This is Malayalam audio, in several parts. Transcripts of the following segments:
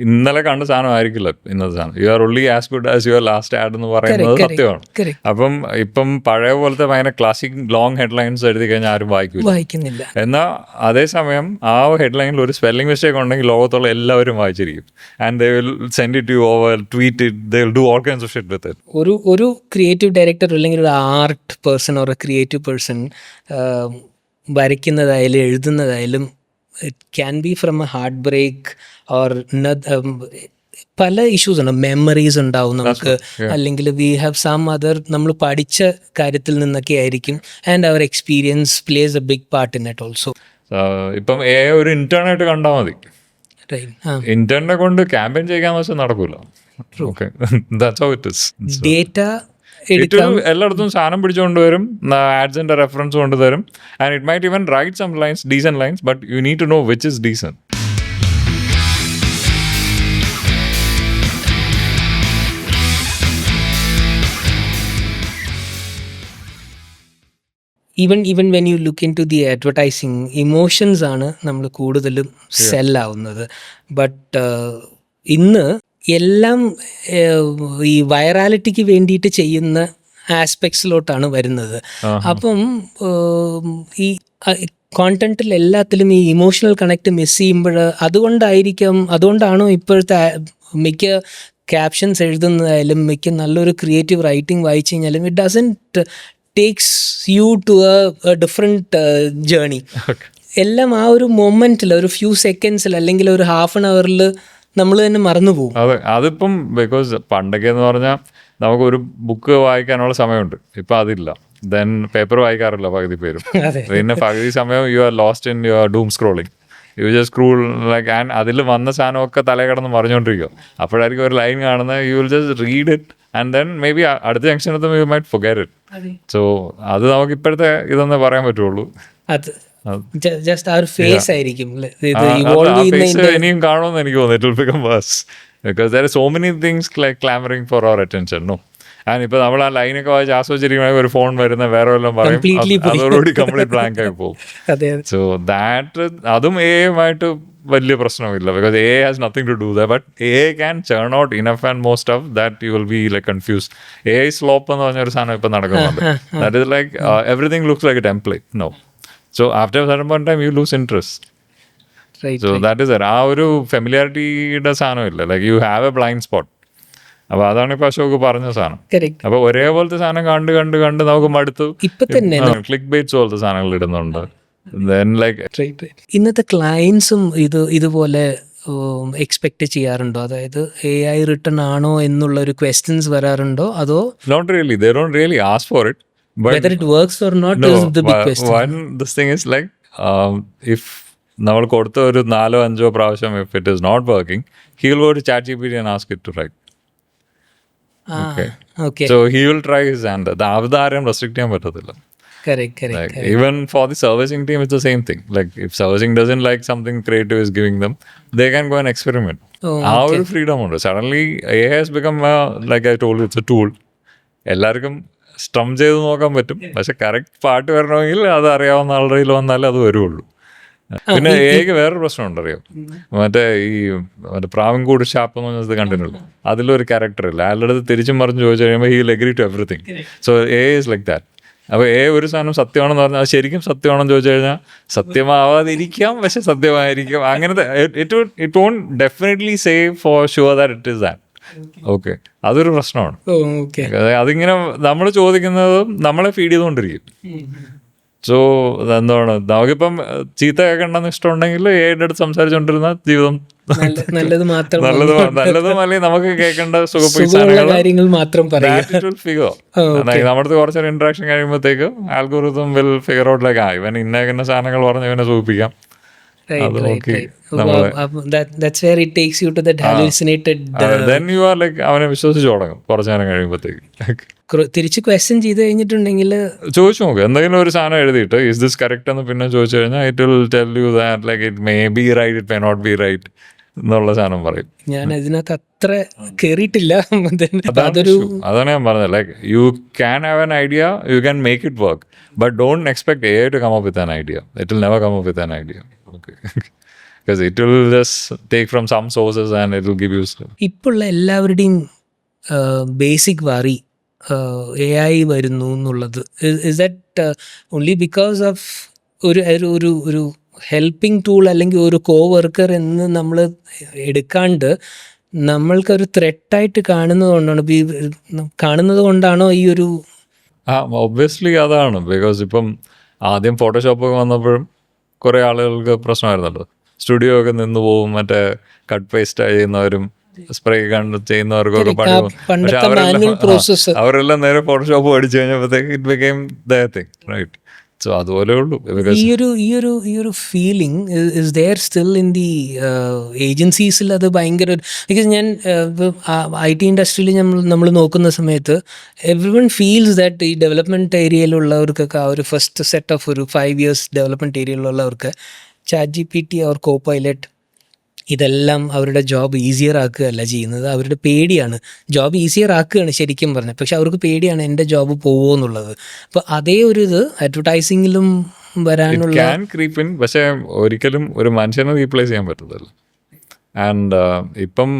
ഇന്നലെ കണ്ട സാധനം ആയിരിക്കില്ല ഇന്നത്തെ സാധനം. You are only as good as your last add എന്ന് പറയുന്നത് സത്യമാണ്. അപ്പം ഇപ്പം പഴയ പോലത്തെ ഭയങ്കര ക്ലാസിക് ലോങ് ഹെഡ്ലൈൻസ് എഴുതി കഴിഞ്ഞാൽ ആരും വായിക്കുന്നില്ല. എന്നാൽ അതേസമയം ആ ഹെഡ്ലൈനിൽ ഒരു സ്പെല്ലിംഗ് മിസ്റ്റേക്ക് ഉണ്ടെങ്കിൽ ലോകത്തുള്ള എല്ലാവരും വായിച്ചിരിക്കും. And they will send it you over, tweet it, they will do all kinds of shit with it. ഒരു ക്രിയേറ്റീവ് ഡയറക്ടർ അല്ലെങ്കിൽ ഒരു art person or a creative person വരയ്ക്കുന്നതായാലും എഴുതുന്നതായാലും it can be from a heart break or പല ഇഷ്യൂസ് ഉണ്ട്. മെമ്മറീസ് ഉണ്ടാവും നമുക്ക്, അല്ലെങ്കിൽ വി ഹാവ് സം അതർ നമ്മൾ പഠിച്ച കാര്യത്തിൽ നിന്നൊക്കെ ആയിരിക്കും. ആൻഡ് അവർ experience plays a big part in it also. ഇപ്പം ഒരു ഇന്റർനെറ്റ് കണ്ടാൽ മതി. ഇന്റർനെ കൊണ്ട് ക്യാമ്പയിൻ ചെയ്യാന്ന് വെച്ചാൽ നടക്കൂല. ഡേറ്റ എല്ലായിടത്തും സാധനം പിടിച്ചുകൊണ്ടുവരും, ആഡ്സിന്റെ റെഫറൻസ് കൊണ്ടുതരും. And it might even write some lines, decent lines, but you need to know which is decent. Even when you look in to the advertising, emotions ആണ് നമ്മൾ കൂടുതലും സെല്ലാവുന്നത്. ബട്ട് ഇന്ന് എല്ലാം ഈ വൈറാലിറ്റിക്ക് വേണ്ടിയിട്ട് ചെയ്യുന്ന ആസ്പെക്ട്സിലോട്ടാണ് വരുന്നത്. അപ്പം ഈ കോണ്ടന്റിൽ എല്ലാത്തിലും ഈ ഇമോഷണൽ കണക്ട് മിസ് ചെയ്യുമ്പോൾ അതുകൊണ്ടാണോ ഇപ്പോഴത്തെ മിക്ക ക്യാപ്ഷൻസ് എഴുതുന്നതായാലും മിക്ക നല്ലൊരു ക്രിയേറ്റീവ് റൈറ്റിംഗ് വായിച്ചു കഴിഞ്ഞാലും it doesn't takes you to a different journey. എല്ലാം ആ ഒരു മൊമെൻറ്റിൽ, ഒരു ഫ്യൂ സെക്കൻഡ്സിൽ അല്ലെങ്കിൽ ഒരു ഹാഫ് ആൻ അവറിൽ നമ്മൾ തന്നെ മറന്നു പോകും. അതെ, അതിപ്പം ബിക്കോസ് പണ്ടൊക്കെ എന്ന് പറഞ്ഞാൽ നമുക്കൊരു ബുക്ക് വായിക്കാനുള്ള സമയമുണ്ട്, ഇപ്പം അതില്ല. ദെൻ പേപ്പർ വായിക്കാറില്ല പകുതി പേരും. പിന്നെ പകുതി സമയം you are lost in your dome scrolling. You just scroll like, and അതിൽ വന്ന സാധനമൊക്കെ തലേ കിടന്ന് മറിഞ്ഞുകൊണ്ടിരിക്കും. അപ്പോഴായിരിക്കും ഒരു ലൈൻ കാണുന്നത്, you will just read it and then maybe അടുത്ത ജംഗ്ഷനത്തും you might forget it. So അത് നമുക്ക് ഇപ്പോഴത്തെ ഇതെന്നേ പറയാൻ പറ്റുള്ളൂ. ഇനിയും കാണുമെന്ന് എനിക്ക് തോന്നുന്നു. It will become worse because there are so many things like clamoring for our attention, no? And ഇപ്പൊ നമ്മൾ ആ ലൈനൊക്കെ വായിച്ച് ആസ്വദിച്ചിരിക്കണമെങ്കിൽ ഒരു ഫോൺ വരുന്ന വേറെ വല്ലതും പറയും, അതോടുകൂടി കംപ്ലീറ്റ് ബ്ലാങ്ക് ആയി പോകും. സോ ദാറ്റ് അതും എയുമായിട്ട് വലിയ പ്രശ്നമില്ല, because A has nothing to do that. But A can churn out enough and more stuff that you will be like confused. A slop എന്ന് പറഞ്ഞൊരു സാധനം ഇപ്പൊ നടക്കുന്നുണ്ട്. That is like everything looks like a template. No. So after a certain point in time you lose interest. So that is it. ആ ഒരു ഫെമിലിയാരിറ്റിയുടെ സാധനമില്ല. Like you have a blind spot. അപ്പൊ അതാണ് ഇപ്പൊ അശോക് പറഞ്ഞ സാധനം. അപ്പൊ ഒരേപോലത്തെ സാധനം കണ്ട് കണ്ട് കണ്ട് നമുക്ക് മടുത്തു. ക്ലിക്ക് ബേറ്റ്സ് പോലത്തെ സാധനങ്ങൾ ഇടുന്നുണ്ട്. ഇന്നത്തെ ക്ലയൻസും ഇതുപോലെ എക്സ്പെക്ട് ചെയ്യാറുണ്ടോ? അതായത് AI റിട്ടൺ ആണോ എന്നുള്ള ഒരു ക്വസ്റ്റ്യൻസ് വരാറുണ്ടോ? അതോ not really, they don't really ask for it. But whether it works or not is the big question. This thing is like, if നമ്മൾ കൊടുത്ത ഒരു 4-5 പ്രാവശ്യം if it is not working, he will go to ChatGPT and ask it to write. Okay. So he will try his hand. അത് ആരെയും റെസ്ട്രിക്ട് ചെയ്യാൻ പറ്റത്തില്ല. Correct. Even for the servicing team it's the same thing. Like if servicing doesn't like something creative is giving them, they can go and experiment. ആ ഒരു ഫ്രീഡം ഉണ്ട്. Suddenly AI has become like I told you, it's a tool. എല്ലാവർക്കും സ്ട്രം ചെയ്ത് നോക്കാൻ പറ്റും. പക്ഷെ കറക്റ്റ് പാട്ട് വരണമെങ്കിൽ അത് അറിയാവുന്ന ആളുടെ കയ്യിൽ വന്നാലേ അത് വരുള്ളൂ. പിന്നെ ഏക്ക് വേറൊരു പ്രശ്നമുണ്ട്, അറിയാം. മറ്റേ പ്രാവൻകൂട് ഷാപ്പ് എന്ന് പറഞ്ഞത് കണ്ടിട്ടുള്ളൂ. അതിലൊരു ക്യാരക്ടർ ഇല്ല. അയാളുടെ അടുത്ത് തിരിച്ചും മറിഞ്ഞ് ചോദിച്ചു കഴിയുമ്പോൾ he will agree to everything. So a is like that. അപ്പോൾ ഒരു സാധനം സത്യമാണെന്ന് പറഞ്ഞാൽ അത് ശരിക്കും സത്യമാണെന്ന് ചോദിച്ചു കഴിഞ്ഞാൽ സത്യമാവാതിരിക്കാം, പക്ഷെ സത്യമായിരിക്കും. അങ്ങനത്തെ it won't definitely say for sure that it is that. Okay, അതൊരു പ്രശ്നമാണ്. അതിങ്ങനെ നമ്മൾ ചോദിക്കുന്നത് നമ്മളെ ഫീഡ് ചെയ്തുകൊണ്ടിരിക്കും. സോ എന്താണ്, നമുക്കിപ്പം ചീത്ത കേൾക്കണ്ടെന്ന് ഇഷ്ടമുണ്ടെങ്കിൽ ഏയുടെ അടുത്ത് സംസാരിച്ചുകൊണ്ടിരുന്ന ജീവിതം നല്ലതും അല്ലെങ്കിൽ നമുക്ക് കേൾക്കേണ്ട കാര്യങ്ങൾ മാത്രം ഫിഗർ. നമ്മുടെ കുറച്ചൊരു ഇന്ററാക്ഷൻ കഴിയുമ്പോഴത്തേക്ക് algorithm will figure out like ഇവൻ ഇന്ന സാധനങ്ങൾ പറഞ്ഞ് ഇവനെ സൂചിപ്പിക്കാം. That's where it takes you to that hallucinated. Then you are like അവനെ വിശ്വസിച്ച് തുടങ്ങും കുറച്ചു നേരം കഴിയുമ്പോഴത്തേക്ക്. തിരിച്ച് ക്വസ്റ്റ്യൻ ചെയ്ത് കഴിഞ്ഞിട്ടുണ്ടെങ്കിൽ ചോദിച്ചു നോക്കുക. എന്തെങ്കിലും ഒരു സാധനം എഴുതിയിട്ട് ഇസ് ദിസ് കറക്റ്റ് എന്ന് പിന്നെ ചോദിച്ചു കഴിഞ്ഞാൽ it will tell you that like it may be right, it may not be right എന്നുള്ള സാധനം പറയും. ഞാൻ അതിനകത്ത് അത്ര കേറിയിട്ടില്ല. അതാണ് ഞാൻ പറഞ്ഞത്. Like you can have an idea, you can make it work, but don't expect AI to come up with an idea. It will never come up with an idea. Okay. because it will just take from some sources and it will give you stuff. ഇപ്പോഴുള്ള എല്ലാവരുടെയും ബേസിക് വറി AI വരുന്നു എന്നുള്ളത് is that only because of ഒരു ഹെൽപ്പിംഗ് ടൂൾ അല്ലെങ്കിൽ ഒരു കോ വർക്കർ എന്ന് നമ്മൾ എടുക്കാണ്ട് നമ്മൾക്കൊരു ത്രെട്ടായിട്ട് കാണുന്നത് കൊണ്ടാണോ ഈ ഒരു ഒബ്വിയസ്ലി അതാണ്. ബിക്കോസ് ഇപ്പം ആദ്യം ഫോട്ടോഷോപ്പൊക്കെ വന്നപ്പോഴും കുറേ ആളുകൾക്ക് പ്രശ്നമായിരുന്നല്ലോ. സ്റ്റുഡിയോ ഒക്കെ നിന്ന് പോകും, മറ്റേ കട്ട് പേസ്റ്റ് ചെയ്യുന്നവരും സ്പ്രേ കണ്ട് ചെയ്യുന്നവർക്കൊക്കെ പണി പോകും. പക്ഷെ അവരെല്ലാം നേരെ ഫോട്ടോഷോപ്പ് പഠിച്ചു കഴിഞ്ഞപ്പോഴത്തേക്ക് it became that thing, right? So അതുപോലെ ഉള്ളൂ. ഈ ഒരു feeling is there still in the ഏജൻസീസിൽ. അത് ഭയങ്കര, ബിക്കോസ് ഞാൻ IT ഇൻഡസ്ട്രിയിൽ നമ്മൾ നോക്കുന്ന സമയത്ത് എവ്രി വൺ ഫീൽസ് ദാറ്റ് ഈ ഡെവലപ്മെൻറ്റ് ഏരിയയിലുള്ളവർക്കൊക്കെ ആ ഒരു ഫസ്റ്റ് സെറ്റ് ഓഫ് ഒരു 5 years ഡെവലപ്മെൻറ്റ് ഏരിയയിലുള്ളവർക്ക് ChatGPT ഓർ കോപൈലറ്റ് ഇതെല്ലാം അവരുടെ ജോബ് ഈസിയർ ആക്കുകയല്ല ചെയ്യുന്നത്. അവരുടെ പേടിയാണ്. ജോബ് ഈസിയർ ആക്കുകയാണ് ശരിക്കും പറഞ്ഞത്, പക്ഷെ അവർക്ക് പേടിയാണ് എൻ്റെ ജോബ് പോവോ എന്നുള്ളത്. അപ്പോൾ അതേ ഒരു ഇത് അഡ്വർടൈസിങ്ങിലും വരാനുള്ള പക്ഷേ ഒരിക്കലും ഒരു മനുഷ്യനെ റീപ്ലേസ് ചെയ്യാൻ പറ്റത്തില്ല. ആൻഡ് ഇപ്പം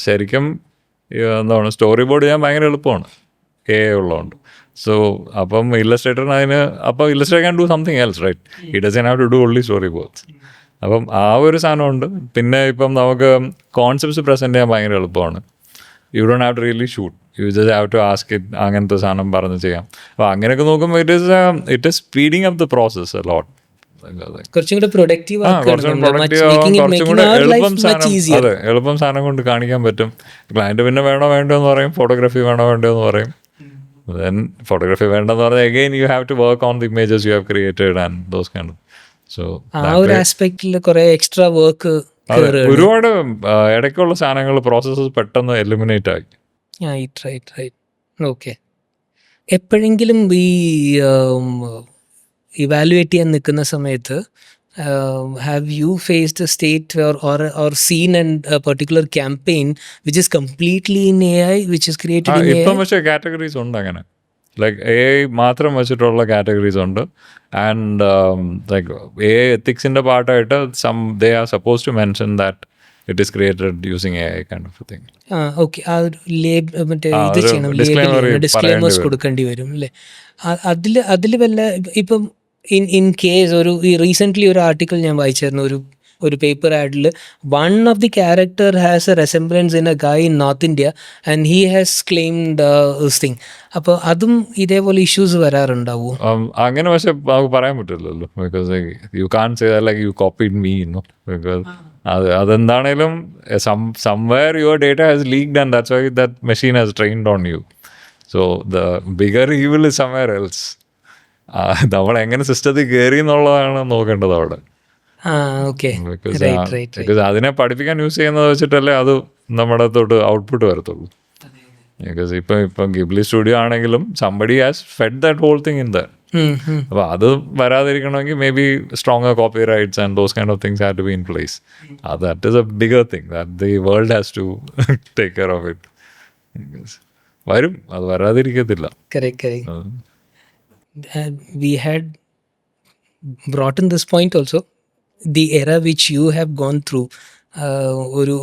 ശരിക്കും എന്താണ് സ്റ്റോറി ബോർഡ് ചെയ്യാൻ ഭയങ്കര എളുപ്പമാണ് AI ഉള്ളതുകൊണ്ട്. സോ അപ്പം ഇല്ലസ്ട്രേറ്ററിന് അപ്പോൾ illustrator can do something else, right? It doesn't have to do only storyboards. അപ്പം ആ ഒരു സാധനമുണ്ട്. പിന്നെ ഇപ്പം നമുക്ക് കോൺസെപ്റ്റ്സ് പ്രസൻറ്റ് ചെയ്യാൻ ഭയങ്കര എളുപ്പമാണ്. You don't have to really shoot, you just have to ask it. അങ്ങനത്തെ സാധനം പറഞ്ഞ് ചെയ്യാം. അപ്പോൾ അങ്ങനെയൊക്കെ നോക്കുമ്പോൾ it is speeding up the process a lot. കുറച്ചും കൂടെ പ്രൊഡക്റ്റീവ്, എളുപ്പം സാധനം കൊണ്ട് കാണിക്കാൻ പറ്റും. ക്ലയൻറ്റ് പിന്നെ വേണോ വേണ്ടോ എന്ന് പറയും, ഫോട്ടോഗ്രാഫി വേണോ വേണ്ടോ എന്ന് പറയും. ദെൻ ഫോട്ടോഗ്രാഫി വേണ്ടെന്ന് പറഞ്ഞാൽ again you have to work on the images you have created and those kind of. So ആ ഒരു ആസ്പെക്റ്റിൽ കുറെ എക്സ്ട്രാ വർക്ക്, ഒരുപാട് ഇടയ്ക്കുള്ള സാധനങ്ങൾ പ്രോസസ്സസ് പെട്ടെന്ന് എലിമിനേറ്റ് ആയി. റൈറ്റ്. ഓക്കെ. എപ്പോഴെങ്കിലും ഈ ഇവാലുവേറ്റ് ചെയ്യാൻ നിൽക്കുന്ന സമയത്ത് have you faced a state or seen a particular campaign which is completely in AI, which is created in AI? ഇപ്പം പക്ഷേ കാറ്റഗറീസ് ഉണ്ട് അങ്ങനെ, ലൈക്ക് AI മാത്രം വെച്ചിട്ടുള്ള കാറ്റഗറീസ് ഉണ്ട്. ആൻഡ് ലൈക്ക് AI എത്തിക്സിൻ്റെ പാർട്ടായിട്ട് they are supposed to mention that it is created using AI kind of a thing. Okay. ആ മറ്റേ ഇത് ചെയ്യണം, ഡിസ്ക്ലെയിമേഴ്സ് കൊടുക്കേണ്ടി വരും അല്ലേ? അതിൽ വല്ല ഇപ്പം ഇൻ കേസ് ഈ റീസെൻ്റ്ലി ഒരു ആർട്ടിക്കിൾ ഞാൻ വായിച്ചായിരുന്നു, ഒരു പേപ്പർ ആഡിൽ one of the character has a resemblance in a guy in north India and he has claimed this thing. അപ്പോൾ അതും ഇതേപോലെ ഇഷ്യൂസ് വരാറുണ്ടാവുമോ? അങ്ങനെ പക്ഷെ നമുക്ക് പറയാൻ പറ്റില്ലല്ലോ, because you can say like you copied me, because അതെന്താണേലും somewhere your data has leaked and that's why that machine has trained on you. So the bigger evil is somewhere else. നമ്മൾ എങ്ങനെ സിസ്റ്റത്തിൽ കയറി എന്നുള്ളതാണ് നോക്കേണ്ടത് അവിടെ. ബിക്കോസ് അതിനെ പഠിപ്പിക്കാൻ യൂസ് ചെയ്യുന്നത് വെച്ചിട്ടല്ലേ അത് നമ്മുടെ തൊട്ട് ഔട്ട്പുട്ട് വരത്തുള്ളൂ. ബിക്കോസ് ഇപ്പം ഗിബ്ലി സ്റ്റുഡിയോ ആണെങ്കിലും somebody has fed that whole thing in there. അപ്പോൾ അത് വരാതിരിക്കണമെങ്കിൽ maybe stronger copyrights and those kind of things have to be in place. That is a bigger thing that the world has to take care of it. വരും, അത് വരാതിരിക്കത്തില്ല. We had brought in this point also, the era which you have gone through.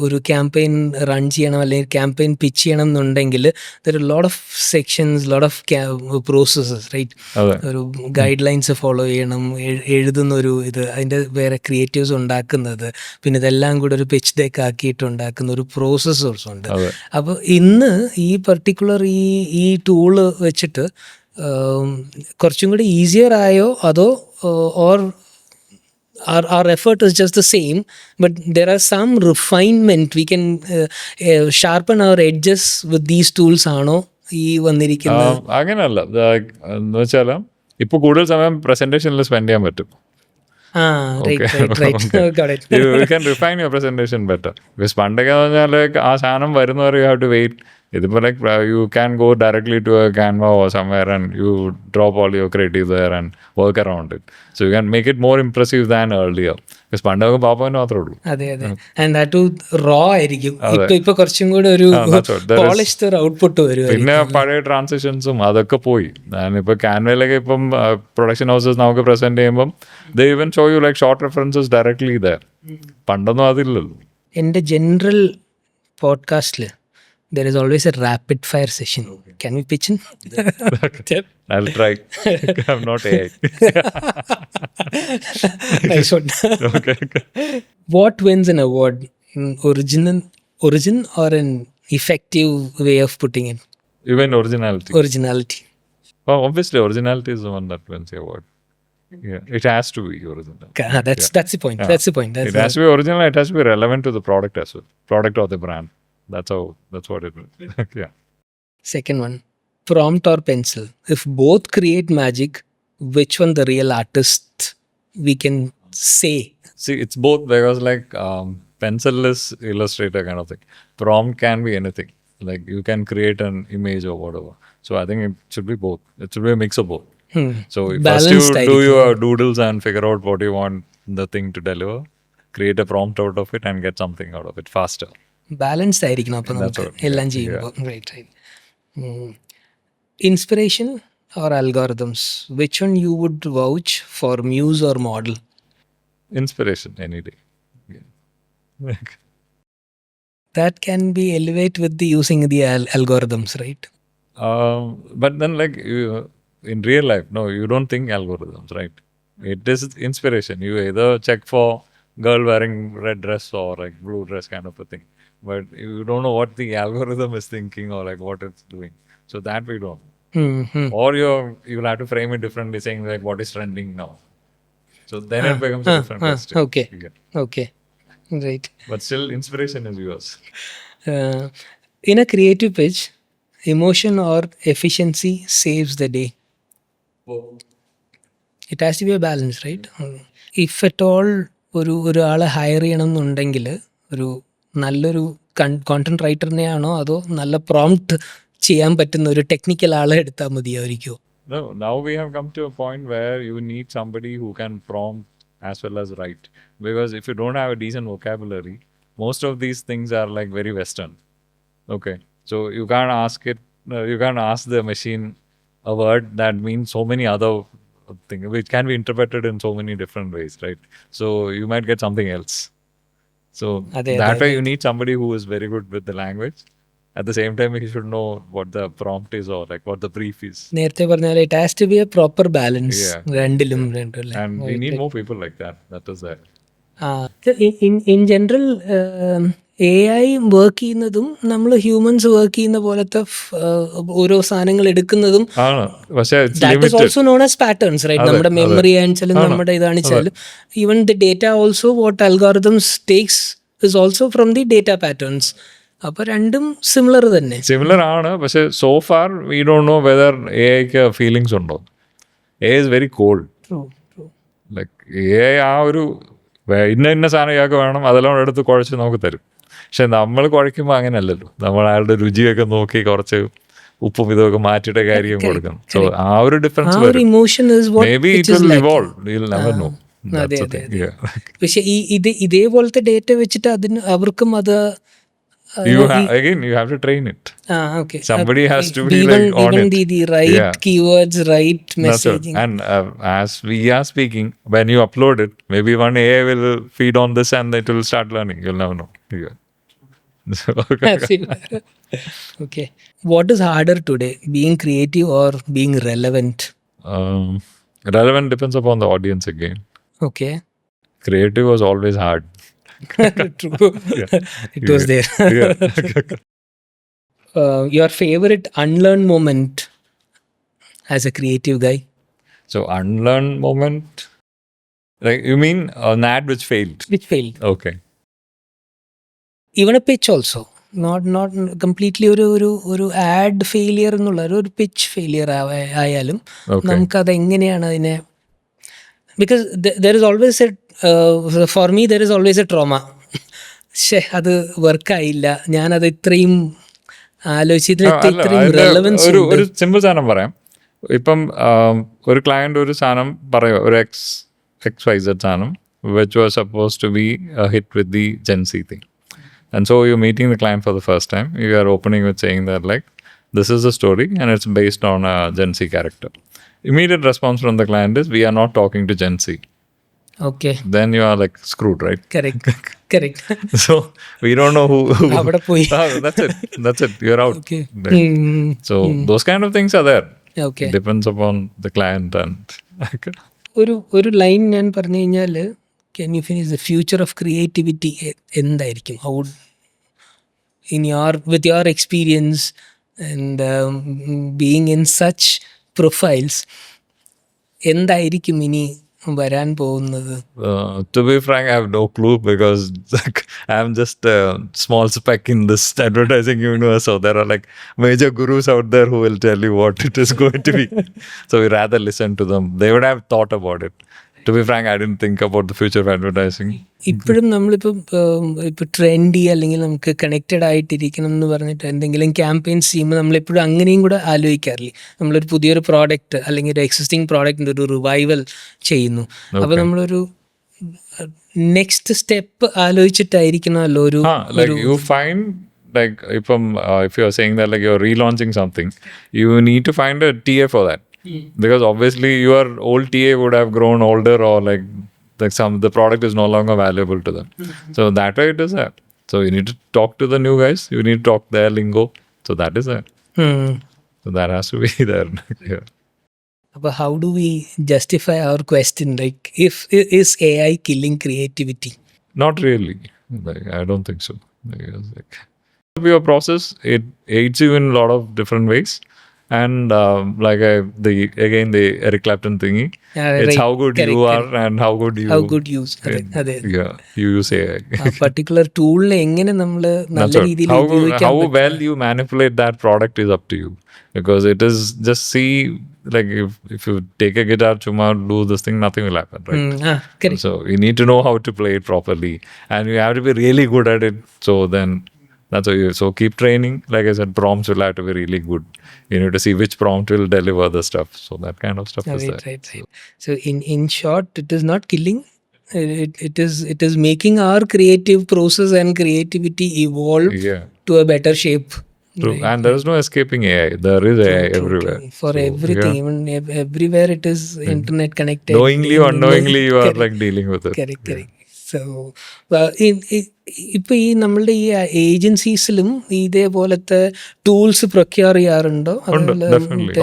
ഒരു ക്യാമ്പയിൻ റൺ ചെയ്യണം അല്ലെങ്കിൽ ക്യാമ്പയിൻ പിച്ച് ചെയ്യണം എന്നുണ്ടെങ്കിൽ there are a lot of sections, lot of processes, right? ഒരു ഗൈഡ് ലൈൻസ് ഫോളോ ചെയ്യണം, എഴുതുന്നൊരു ഇത്, അതിൻ്റെ വേറെ ക്രിയേറ്റീവ്സ് ഉണ്ടാക്കുന്നത്, പിന്നെ ഇതെല്ലാം കൂടെ ഒരു പിച്ച് ഡെക്ക് ആക്കിയിട്ട് ഉണ്ടാക്കുന്ന ഒരു പ്രോസസ്സ് ഓൾസോ ഉണ്ട്. അപ്പോൾ ഇന്ന് ഈ പർട്ടിക്കുലർ ഈ ടൂള് വെച്ചിട്ട് കുറച്ചും കൂടി ഈസിയർ ആയോ അതോ or our effort is just the same but there are some refinement we can sharpen our edges with these tools ആണോ ഈ വന്നിരിക്കുന്നത്? അങ്ങനെയല്ല, എന്ന് വെച്ചാൽ ഇപ്പോൾ കൂടുതൽ സമയം പ്രസന്റേഷനിൽ സ്പെൻഡ് ചെയ്യാൻ പറ്റും. You can refine your presentation better. Because പണ്ടൊക്കെ എന്ന് പറഞ്ഞാൽ ആ സാധനം വരുന്നവരെ you have to wait. ഇതിപ്പോൾ like you can go directly to a Canva or somewhere and you drop all your creative there and work around it. So you can make it more impressive than earlier. Because പണ്ടൊക്കെ പാപ്പന് മാത്രമേ ഉള്ളൂ. അതെ. And that too raw ആയിരിക്കും. ഇപ്പൊ കുറച്ചും കൂടെ ഒരു പോളിഷ്ഡ് ഔട്ട്പുട്ട് വരും. പിന്നെ പഴയ ട്രാൻസിഷൻസും അതൊക്കെ പോയി. ഇപ്പൊ ക്യാൻവയിലൊക്കെ ഇപ്പം പ്രൊഡക്ഷൻ ഹൗസസ് നമുക്ക് പ്രസന്റ് ചെയ്യുമ്പം they even show you like short references directly there. പണ്ടൊന്നും അതില്ലല്ലോ. എൻ്റെ ജനറൽ പോഡ്കാസ്റ്റിൽ there is always a rapid fire session. Can we pitch in? I'll try. I'm not AI. Nice one. Okay. What wins an award? Origin or an effective way of putting it? Even originality. Originality. Well, obviously, originality is the one that wins the award. Yeah, it has to be original. That's the point. Yeah. That's the point. It has to be original. It has to be relevant to the product as well. Product or the brand. That's what it is. Yeah. Second one, prompt or pencil. If both create magic, which one the real artist we can say? See, it's both, because like pencil is illustrator kind of thing. Prompt can be anything. Like you can create an image or whatever. So I think it should be both. It should be a mix of both. So first you do your doodles and figure out what you want the thing to deliver. Create a prompt out of it and get something out of it faster. Balanced ആയിരിക്കണം അപ്പോൾ നമുക്ക് എല്ലാം ചെയ്യുമ്പോൾ. Right. Inspiration or algorithms? Which one you would vouch for, muse or model? Inspiration any day. Yeah. That can be elevate with the using the algorithms, right? But then like in real life, no, you don't think algorithms, right? It is inspiration. You either check for girl wearing red dress or like blue dress kind of a thing, but you don't know what the algorithm is thinking or like what it's doing. So that we don't. Mm-hmm. Or you'll have to frame it differently, saying like what is trending now. So then it becomes a different question. Okay. Yeah. Okay. Right. But still, inspiration is yours. In a creative pitch, emotion or efficiency saves the day. It has to be a balance, right? If at all ഒരാളെ ഹയർ ചെയ്യണം എന്നുണ്ടെങ്കിൽ ഒരു നല്ലൊരു കോണ്ടന്റ് റൈറ്ററിനെയാണോ അതോ നല്ല പ്രോംപ്റ്റ് ചെയ്യാൻ പറ്റുന്ന ഒരു ടെക്നിക്കൽ ആളെ എടുത്താൽ മതിയായിരിക്കുമോ? No, now we have come to a point where you need somebody who can prompt as well as write. Because if you don't have a decent vocabulary, most of these things are like very Western. Okay. So you can't ask the machine a word that means so many other things, which can be interpreted in so many different ways, right? So you might get something else. So that way you need somebody who is very good with the language. At the same time, he should know what the prompt is or like what the brief is. നേരത്തെ പറഞ്ഞാൽ it has to be a proper balance. രണ്ടിലും. And we need more people like that. That is there. In general, AI work ചെയ്യുന്നതും നമ്മൾ ഹ്യൂമൻസ് വർക്ക് ചെയ്യുന്ന പോലത്തെ ഓരോ സാധനങ്ങൾ എടുക്കുന്നതും that is also known as patterns, right? നമ്മുടെ മെമ്മറി ആണെച്ചാലും നമ്മുടെ ഇതാണെച്ചാലും even the data also what algorithms takes is also from the data patterns. അപ്പൊ രണ്ടും സിമിലർ തന്നെ. സിമിലർ ആണ്, പക്ഷെ so far we don't know whether എഐക്ക് ഫീലിങ്സ് ഉണ്ടോ. A is very cold. Like A ആ ഒരു ഇന്ന സാധനം ഇയാൾക്ക് വേണം, അതെല്ലാം എടുത്ത് കുഴച്ച് നമുക്ക് തരും. പക്ഷെ നമ്മൾ കുഴയ്ക്കുമ്പോൾ അങ്ങനെയല്ലല്ലോ. നമ്മൾ അയാളുടെ രുചിയൊക്കെ നോക്കി കുറച്ച് ഉപ്പും ഇതൊക്കെ മാറ്റിയിട്ട് കാര്യം കൊടുക്കണം. സോ ആ ഒരു ഡിഫറൻസ് പക്ഷെ ഇതേപോലത്തെ ഡേറ്റ വെച്ചിട്ട് അതിന് അവർക്കും അത് you have to train it. Okay. Somebody has to be like on even it. The right keywords, right messaging. And as we are speaking, when you upload it, maybe one AI will feed on this and it will start learning. You'll never know. Okay. What is harder today, being creative or being relevant? Relevant depends upon the audience again. Okay. Creative was always hard. True. It was there. Your favorite unlearned moment as a creative guy? So unlearned moment, like you mean an ad which failed? Which failed. Okay. Even a pitch also. Not completely ഒരു ആഡ് ഫെയിലിയർ എന്നുള്ള ഒരു പിച്ച് ഫെയിലിയർ ആയാലും നമുക്കത് എങ്ങനെയാണ് അതിനെ, because there is always A for me there is always A trauma. അത് വർക്കായില്ല, ഞാനത് ഇത്രയും ആലോചിച്ചിട്ട് ഇത്രയും റെലവൻസ്. ഒരു സിമ്പിൾ സാധനം പറയാം. ഇപ്പം ഒരു ക്ലയൻറ്റ് ഒരു സാധനം പറയും, ഒരു XYZ സാധനം which was supposed to be a hit with the Gen Z thing. And so you're meeting the client for the first time. You are opening with saying that like, this is a story and it's based on a Gen Z character. Immediate response from the client is, we are not talking to Gen Z. Okay. then you are like screwed, right? Correct. So we don't know who അവിടെ പോയി. that's it, you're out. Okay. Like, so those kind of things are there. Okay. Depends upon the client and ഒരു ലൈൻ ഞാൻ പറഞ്ഞു കഴിഞ്ഞാൽ, can you finish the future of creativity എന്തായിരിക്കും? How would, with your experience and being in such profiles, എന്തായിരിക്കും ഇനി വരാൻ പോകുന്നത്? To be frank, I have no clue, because like, I'm just a small speck in this advertising universe. So there are like major gurus out there who will tell you what it is going to be. So we rather listen to them. They would have thought about it. To be frank, I didn't think about the future of advertising. ഇപ്പോഴും നമ്മളിപ്പോൾ ട്രെൻഡി അല്ലെങ്കിൽ നമുക്ക് കണക്റ്റഡ് ആയിട്ടിരിക്കണം എന്ന് പറഞ്ഞിട്ട് എന്തെങ്കിലും ക്യാമ്പയിൻസ് ചെയ്യുമ്പോൾ നമ്മളെപ്പോഴും അങ്ങനെയും കൂടെ ആലോചിക്കാറില്ലേ? നമ്മളൊരു പുതിയൊരു പ്രോഡക്റ്റ് അല്ലെങ്കിൽ ഒരു എക്സിസ്റ്റിംഗ് പ്രോഡക്റ്റിൻ്റെ ഒരു റിവൈവൽ ചെയ്യുന്നു. അപ്പോൾ നമ്മളൊരു നെക്സ്റ്റ് സ്റ്റെപ്പ് ആലോചിച്ചിട്ടായിരിക്കണമല്ലോ ഒരു you find like if you're saying that like you're relaunching something, you need to find a TA for that. Because obviously your old TA would have grown older, or like the product is no longer valuable to them. So that way it is that. So you need to talk to the new guys. You need to talk their lingo. So that is that. So that has to be there. Yeah. But how do we justify our question? Like, is AI killing creativity? Not really. Like, I don't think so. Like, your process, it aids you in a lot of different ways. And the Eric Clapton thingy, it's how good you are and how good you use. You use AI. ആ പർട്ടിക്കുലർ ടൂളിനെ എങ്ങനെ നമ്മൾ നല്ല രീതിയിൽ ഉപയോഗിക്കാൻ how well you manipulate that product is up to you. Because it is just like if you take a guitar, chuma do this thing, nothing will happen, right? So you need to know how to play it properly, and you have to be really good at it. So then that's why so keep training. Like I said, prompts will have to be really good. You need to see which prompt will deliver the stuff. So that kind of stuff is there. Right. So in short, it is not killing. It is making our creative process and creativity evolve to a better shape. True. Right. And there is no escaping AI. There is AI everywhere. For everything, even everywhere it is internet connected. Knowingly or unknowingly, you are like dealing with it. Correct. So ഇപ്പോൾ ഈ നമ്മളുടെ ഈ ഏജൻസീസിലും ഇതേപോലത്തെ ടൂൾസ് പ്രൊക്യൂർ ചെയ്യാറുണ്ടോ?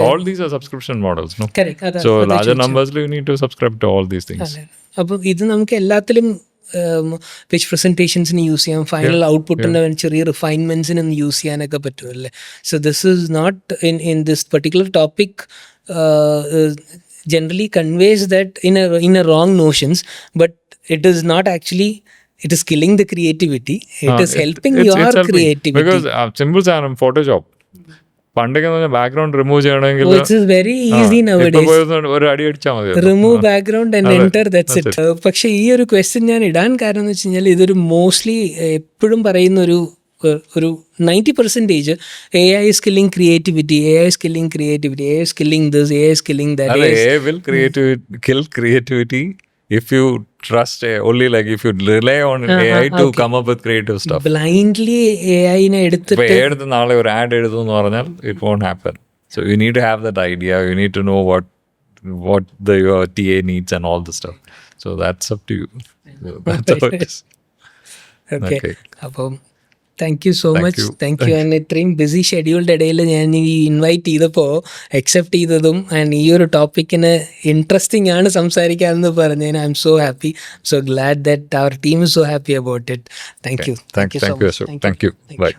All these are subscription models, no? So larger numbers you need to subscribe to all these things. അപ്പോൾ ഇത് നമുക്ക് എല്ലാത്തിലും പിച്ച് പ്രസൻറ്റേഷൻസിന് യൂസ് ചെയ്യാം, ഫൈനൽ ഔട്ട്പുട്ടിൻ്റെ ചെറിയ റിഫൈൻമെൻറ്റ്സിനും യൂസ് ചെയ്യാനൊക്കെ പറ്റുമല്ലേ? So this is not in this particular topic generally conveys that in a wrong notions, but it is not actually, it is killing the creativity. It is helping your creativity. Because simple ആണ് Photoshop. പണ്ടൊക്കെ ബാക്ക്ഗ്രൗണ്ട് റിമൂവ് ചെയ്യണമെങ്കിൽ ഇറ്റ്സ് വെരി ഈസി നൗഡേയ്സ്. ഒരു അടി അടിച്ചാൽ മതി, remove background and enter, that's it. പക്ഷേ ഈ ഒരു ക്വസ്റ്റ്യൻ ഞാൻ ഇടാൻ കാരണം എന്ന് വെച്ച് കഴിഞ്ഞാൽ ഇതൊരു മോസ്റ്റ്ലി എപ്പോഴും പറയുന്ന ഒരു 90% AI is killing creativity, AI is killing creativity, AI is killing this, AI is killing that. AI will kill creativity if you trust only, like if you rely on AI to come up with creative stuff. Blindly AI നെ എടുത്തിട്ട് നാളെ ഒരു ആഡ് എഴുതും എന്ന് പറഞ്ഞാൽ it won't happen. So you need to have that idea, you need to know what your TA needs and all the stuff. So that's up to you. That's how it is. Okay. അപ്പം thank you so much. Thank you. And ഇത്രയും ബിസി ഷെഡ്യൂൾഡ് ഇടയിൽ ഞാൻ ഈ ഇൻവൈറ്റ് ചെയ്തപ്പോൾ അക്സെപ്റ്റ് ചെയ്തതും ആൻഡ് ഈ ഒരു ടോപ്പിക്കിന് ഇൻട്രസ്റ്റിംഗ് ആണ് സംസാരിക്കാമെന്ന് പറഞ്ഞതിന് I'm so happy, so glad that our team is so happy about it. Thank you. Thank you. Bye.